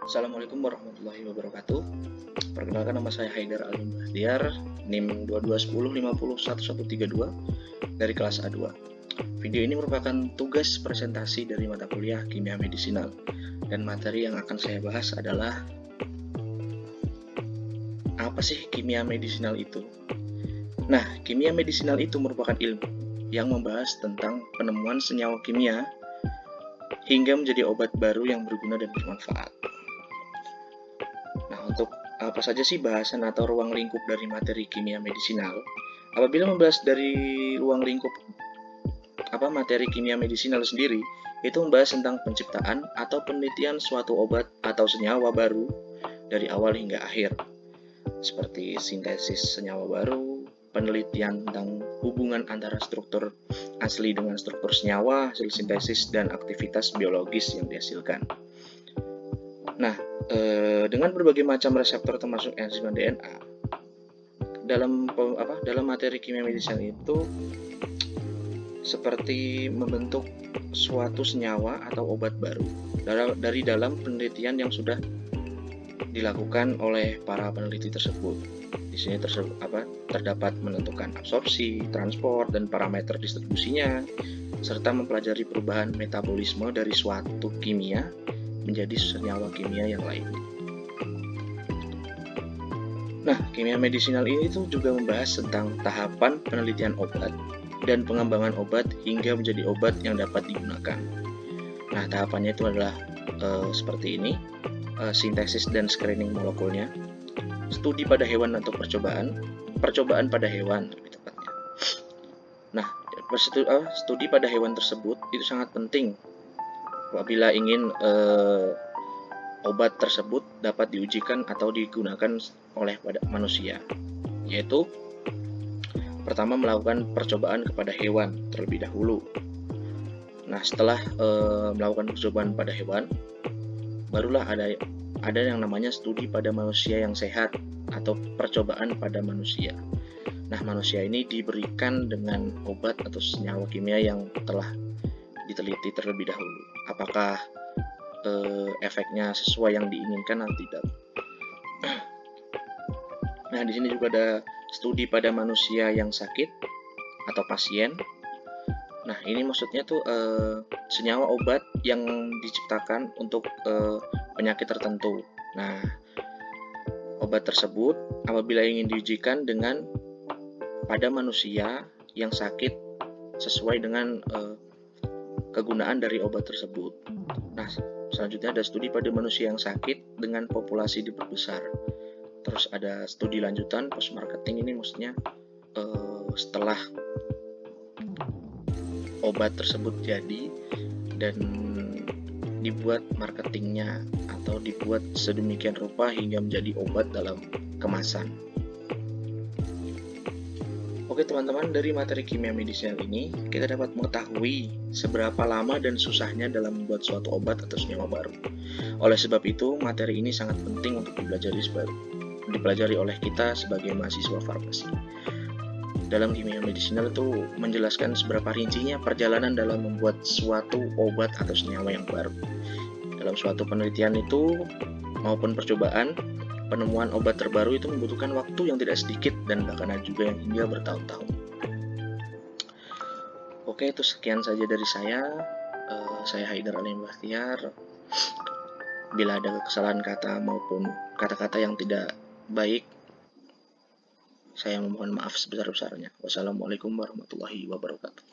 Assalamualaikum warahmatullahi wabarakatuh. Perkenalkan, nama saya Haidar Alim Bahtiar, NIM 2210501132 dari kelas A2. Video ini merupakan tugas presentasi dari mata kuliah Kimia Medisinal, dan materi yang akan saya bahas adalah apa sih kimia medisinal itu? Nah, kimia medisinal itu merupakan ilmu yang membahas tentang penemuan senyawa kimia hingga menjadi obat baru yang berguna dan bermanfaat. Nah, untuk apa saja sih bahasan atau ruang lingkup dari materi kimia medisinal? Apabila membahas dari ruang lingkup materi kimia medisinal sendiri, itu membahas tentang penciptaan atau penelitian suatu obat atau senyawa baru dari awal hingga akhir, seperti sintesis senyawa baru, penelitian tentang hubungan antara struktur asli dengan struktur senyawa, hasil sintesis, dan aktivitas biologis yang dihasilkan. Nah, dengan berbagai macam reseptor termasuk enzim dan DNA, dalam materi kimia medisinal itu seperti membentuk suatu senyawa atau obat baru dari dalam penelitian yang sudah dilakukan oleh para peneliti tersebut. Di sini terdapat menentukan absorpsi, transport, dan parameter distribusinya, serta mempelajari perubahan metabolisme dari suatu kimia menjadi senyawa kimia yang lain. Nah, kimia medisinal ini tuh juga membahas tentang tahapan penelitian obat dan pengembangan obat hingga menjadi obat yang dapat digunakan. Nah, tahapannya itu adalah seperti ini: sintesis dan screening molekulnya, studi pada hewan atau percobaan pada hewan lebih tepatnya. Nah, studi pada hewan tersebut itu sangat penting apabila ingin obat tersebut dapat diujikan atau digunakan oleh manusia, yaitu pertama melakukan percobaan kepada hewan terlebih dahulu. Nah, setelah melakukan percobaan pada hewan, barulah ada yang namanya studi pada manusia yang sehat atau percobaan pada manusia. Nah, manusia ini diberikan dengan obat atau senyawa kimia yang telah diteliti terlebih dahulu. Apakah efeknya sesuai yang diinginkan atau tidak? Nah, di sini juga ada studi pada manusia yang sakit atau pasien. Nah, ini maksudnya tuh senyawa obat yang diciptakan untuk penyakit tertentu. Nah, obat tersebut apabila ingin diujikan pada manusia yang sakit sesuai dengan kegunaan dari obat tersebut. Nah, selanjutnya ada studi pada manusia yang sakit dengan populasi diperbesar. Terus ada studi lanjutan post marketing, ini maksudnya setelah obat tersebut jadi dan dibuat marketingnya atau dibuat sedemikian rupa hingga menjadi obat dalam kemasan. Oke teman-teman, dari materi kimia medisinal ini kita dapat mengetahui seberapa lama dan susahnya dalam membuat suatu obat atau senyawa baru. Oleh sebab itu, materi ini sangat penting untuk dipelajari oleh kita sebagai mahasiswa farmasi. Dalam kimia medisinal itu menjelaskan seberapa rincinya perjalanan dalam membuat suatu obat atau senyawa yang baru. Dalam suatu penelitian itu maupun percobaan, penemuan obat terbaru itu membutuhkan waktu yang tidak sedikit dan bahkan ada juga yang hingga bertahun-tahun. Oke, itu sekian saja dari saya. Saya Haidar Alim Bahtiar. Bila ada kesalahan kata maupun kata-kata yang tidak baik, saya memohon maaf sebesar-besarnya. Wassalamualaikum warahmatullahi wabarakatuh.